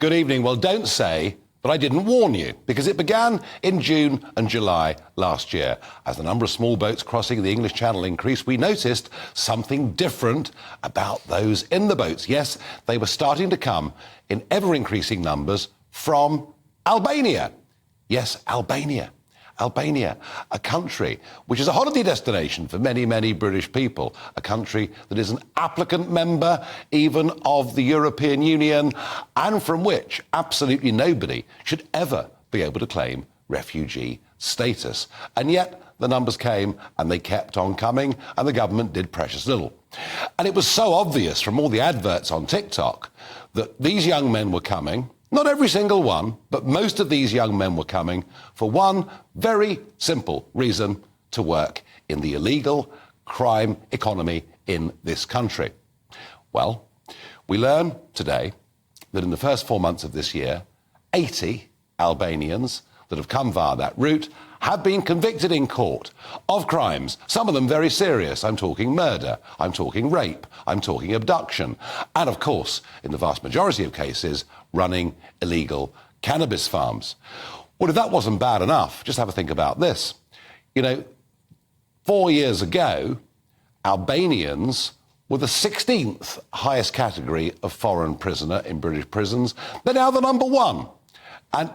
Good evening. Well, don't say that I didn't warn you, because it began in June and July last year. As the number of small boats crossing the English Channel increased, we noticed something different about those in the boats. Yes, they were starting to come in ever-increasing numbers from Albania. Yes, Albania. Albania, a country which is a holiday destination for many, many British people, a country that is an applicant member even of the European Union, and from which absolutely nobody should ever be able to claim refugee status. And yet the numbers came and they kept on coming, and the government did precious little. And it was so obvious from all the adverts on TikTok that these young men were coming. Not every single one, but most of these young men were coming for one very simple reason: to work in the illegal crime economy in this country. Well, we learn today that in the first 4 months of this year, 80 Albanians that have come via that route have been convicted in court of crimes, some of them very serious. I'm talking murder, I'm talking rape, I'm talking abduction, and of course, in the vast majority of cases, running illegal cannabis farms. Well, if that wasn't bad enough, just have a think about this. 4 years ago, Albanians were the 16th highest category of foreign prisoner in British prisons. They're now the number one. And,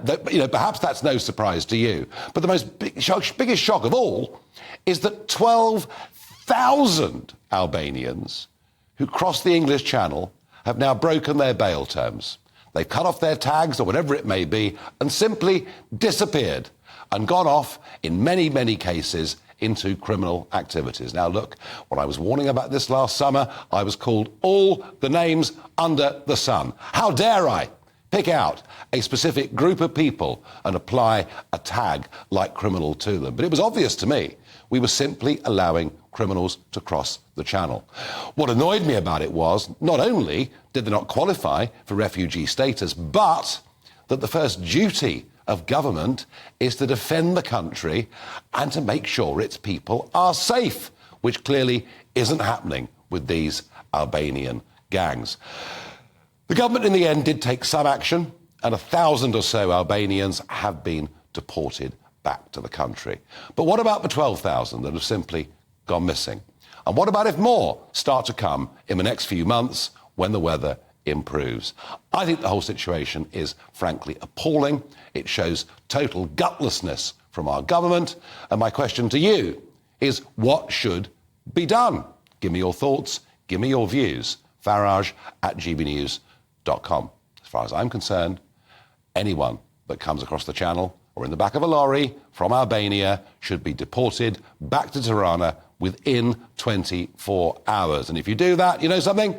perhaps that's no surprise to you. But the biggest shock of all is that 12,000 Albanians who crossed the English Channel have now broken their bail terms. They've cut off their tags, or whatever it may be, and simply disappeared and gone off, in many, many cases, into criminal activities. Now, look, when I was warning about this last summer, I was called all the names under the sun. How dare I pick out a specific group of people and apply a tag like criminal to them? But it was obvious to me we were simply allowing criminals to cross the channel. What annoyed me about it was not only did they not qualify for refugee status, but that the first duty of government is to defend the country and to make sure its people are safe, which clearly isn't happening with these Albanian gangs. The government in the end did take some action, and 1,000 or so Albanians have been deported back to the country. But what about the 12,000 that have simply gone missing? And what about if more start to come in the next few months when the weather improves? I think the whole situation is frankly appalling. It shows total gutlessness from our government. And my question to you is, what should be done? Give me your thoughts, give me your views. Farage@gbnews.com. As far as I'm concerned, anyone that comes across the channel or in the back of a lorry from Albania should be deported back to Tirana within 24 hours. And if you do that, you know something?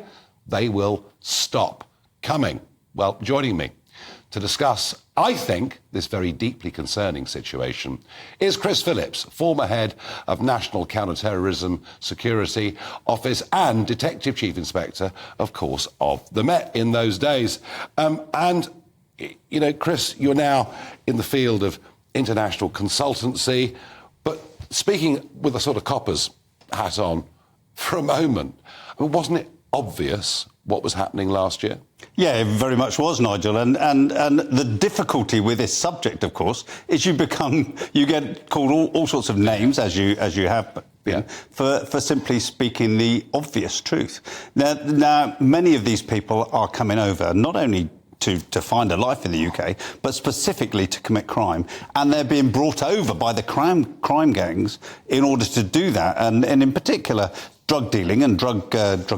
They will stop coming. Well, joining me to discuss, I think, this very deeply concerning situation is Chris Phillips, former head of National Counter-Terrorism Security Office and Detective Chief Inspector, of course, of the Met in those days. Chris, you're now in the field of international consultancy, but speaking with a sort of copper's hat on for a moment, wasn't it obvious what was happening last year? Yeah, it very much was, Nigel. And the difficulty with this subject, of course, is you get called all sorts of names, as you have been, for simply speaking the obvious truth. Now, many of these people are coming over not only to find a life in the UK, but specifically to commit crime. And they're being brought over by the crime gangs in order to do that. And in particular, drug dealing and drug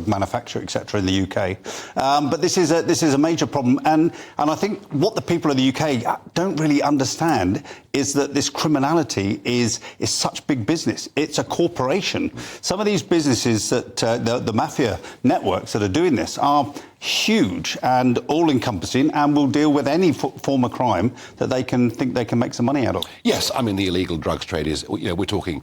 manufacture, etc., in the UK. But this is a major problem, and I think what the people of the UK don't really understand is that this criminality is such big business. It's a corporation. Some of these businesses that the mafia networks that are doing this are huge and all-encompassing, and will deal with any form of crime that they can think they can make some money out of. Yes, I mean the illegal drugs trade is, we're talking,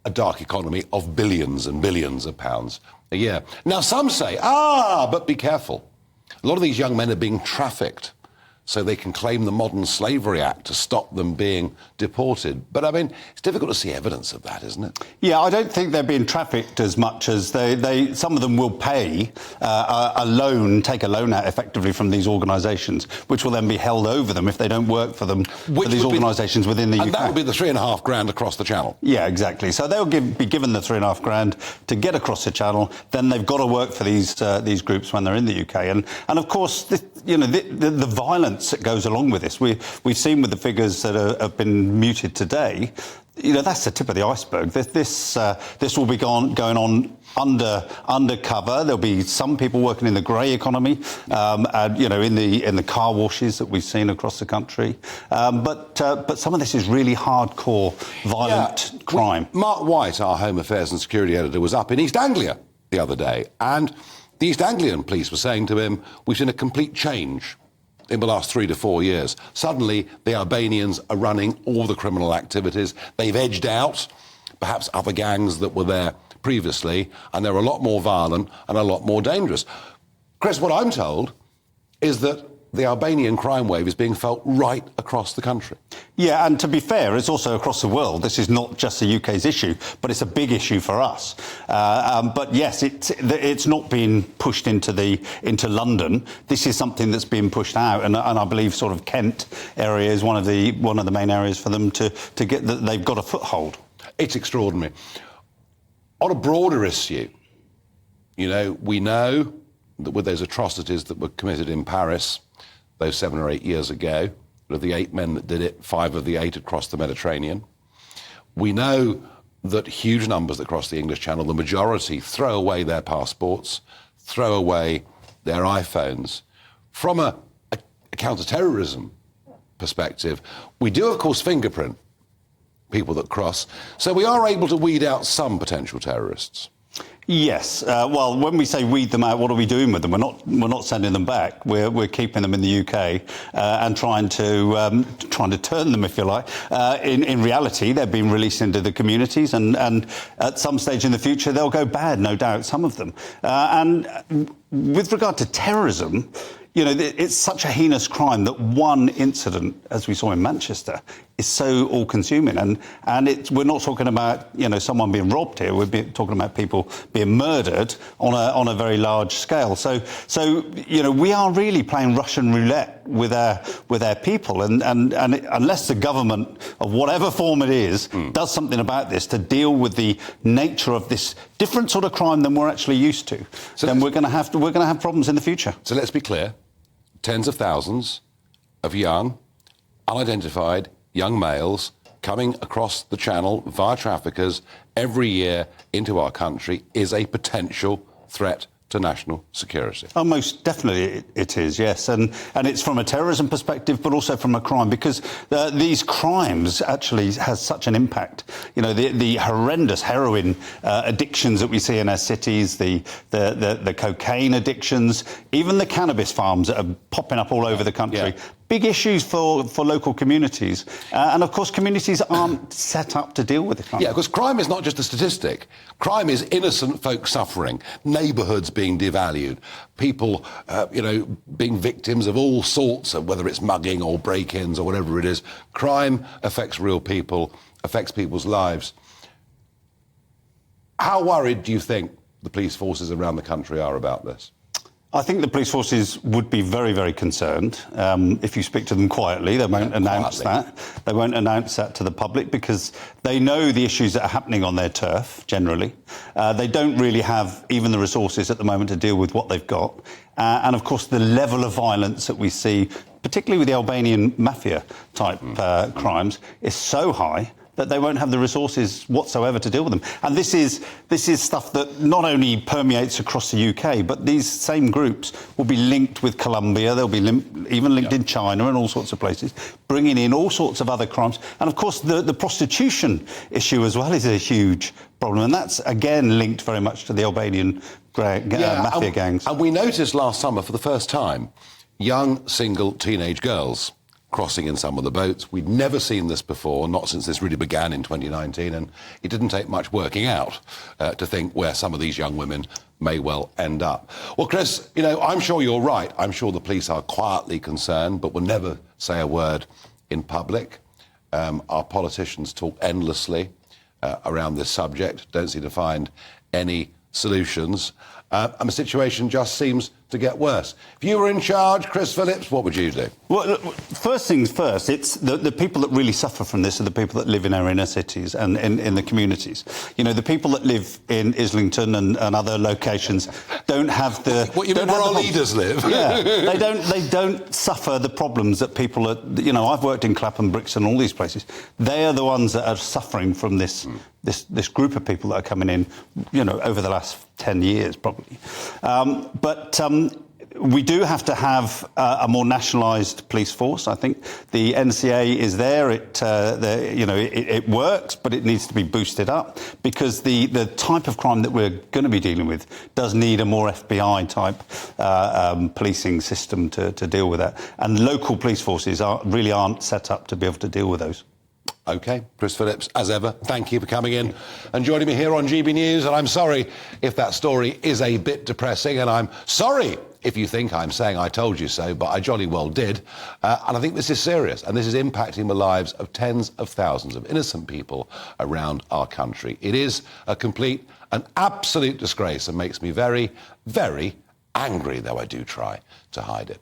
a dark economy of billions and billions of pounds a year. Now, some say, but be careful. A lot of these young men are being trafficked so they can claim the Modern Slavery Act to stop them being deported. But, I mean, it's difficult to see evidence of that, isn't it? Yeah, I don't think they're being trafficked as much as some of them will pay a loan, take a loan out effectively from these organisations, which will then be held over them if they don't work for them, for these organisations within the UK. And that would be the £3,500 across the channel. Yeah, exactly. So they'll be given the £3,500 to get across the channel. Then they've got to work for these groups when they're in the UK. And of course, the violence that goes along with this. We've seen with the figures that have been muted today. That's the tip of the iceberg. This will be going on undercover. There'll be some people working in the grey economy, in the car washes that we've seen across the country. But some of this is really hardcore, violent crime. Mark White, our Home Affairs and Security Editor, was up in East Anglia the other day, and the East Anglian police were saying to him, we've seen a complete change in the last 3 to 4 years. Suddenly, the Albanians are running all the criminal activities. They've edged out perhaps other gangs that were there previously, and they're a lot more violent and a lot more dangerous. Chris, what I'm told is that the Albanian crime wave is being felt right across the country. Yeah, and to be fair, it's also across the world. This is not just the UK's issue, but it's a big issue for us. But yes, it's not being pushed into London. This is something that's being pushed out, and I believe sort of Kent area is one of the main areas for them to get that they've got a foothold. It's extraordinary. On a broader issue, we know that with those atrocities that were committed in Paris, those 7 or 8 years ago, of the 8 men that did it, 5 of the 8 had crossed the Mediterranean. We know that huge numbers that cross the English Channel, the majority, throw away their passports, throw away their iPhones. From a counter-terrorism perspective, we do, of course, fingerprint people that cross, so we are able to weed out some potential terrorists. Yes. Well, when we say weed them out, what are we doing with them? We're not sending them back. We're keeping them in the UK and trying to turn them, if you like. In reality, they're being released into the communities, and at some stage in the future, they'll go bad, no doubt. Some of them. And with regard to terrorism, it's such a heinous crime that one incident, as we saw in Manchester, is so all-consuming. And we're not talking about, someone being robbed here. We're talking about people being murdered on a very large scale. So we are really playing Russian roulette with our people. And unless the government, of whatever form it is, does something about this to deal with the nature of this different sort of crime than we're actually used to, then we're going to have problems in the future. So let's be clear. Tens of thousands of young, unidentified young males coming across the channel via traffickers every year into our country is a potential threat to national security. Oh, most definitely it is, yes. And it's from a terrorism perspective, but also from a crime, because these crimes actually has such an impact. The horrendous heroin addictions that we see in our cities, the cocaine addictions, even the cannabis farms that are popping up all over the country. Yeah. Big issues for local communities. And, of course, communities aren't set up to deal with it. Yeah, because crime is not just a statistic. Crime is innocent folk suffering, neighbourhoods being devalued, people, being victims of all sorts of, whether it's mugging or break-ins or whatever it is. Crime affects real people, affects people's lives. How worried do you think the police forces around the country are about this? I think the police forces would be very, very concerned. If you speak to them quietly, they won't announce that. They won't announce that to the public because they know the issues that are happening on their turf, generally. They don't really have even the resources at the moment to deal with what they've got. And, of course, the level of violence that we see, particularly with the Albanian mafia-type crimes, is so high that they won't have the resources whatsoever to deal with them. And this is stuff that not only permeates across the UK, but these same groups will be linked with Colombia, they'll be even linked in China and all sorts of places, bringing in all sorts of other crimes. And, of course, the prostitution issue as well is a huge problem, and that's, again, linked very much to the Albanian mafia gangs. And we noticed last summer, for the first time, young, single, teenage girls crossing in some of the boats. We'd never seen this before, not since this really began in 2019, and it didn't take much working out to think where some of these young women may well end up. Well, Chris, I'm sure you're right. I'm sure the police are quietly concerned, but will never say a word in public. Our politicians talk endlessly around this subject, don't seem to find any solutions. And the situation just seems to get worse. If you were in charge, Chris Phillips, what would you do? Well, look, first things first, it's the people that really suffer from this are the people that live in our inner cities and in the communities. The people that live in Islington and other locations don't have the... What you mean where our leaders live? Yeah, they don't suffer the problems that people are... I've worked in Clapham, Brixton, all these places. They are the ones that are suffering from this group of people that are coming in, over the last 10 years, probably. But we do have to have a more nationalised police force. I think the NCA is there. It works, but it needs to be boosted up because the type of crime that we're going to be dealing with does need a more FBI type policing system to deal with that. And local police forces really aren't set up to be able to deal with those. OK, Chris Phillips, as ever, thank you for coming in and joining me here on GB News. And I'm sorry if that story is a bit depressing, and I'm sorry if you think I'm saying I told you so, but I jolly well did. And I think this is serious, and this is impacting the lives of tens of thousands of innocent people around our country. It is a complete and absolute disgrace and makes me very, very angry, though I do try to hide it.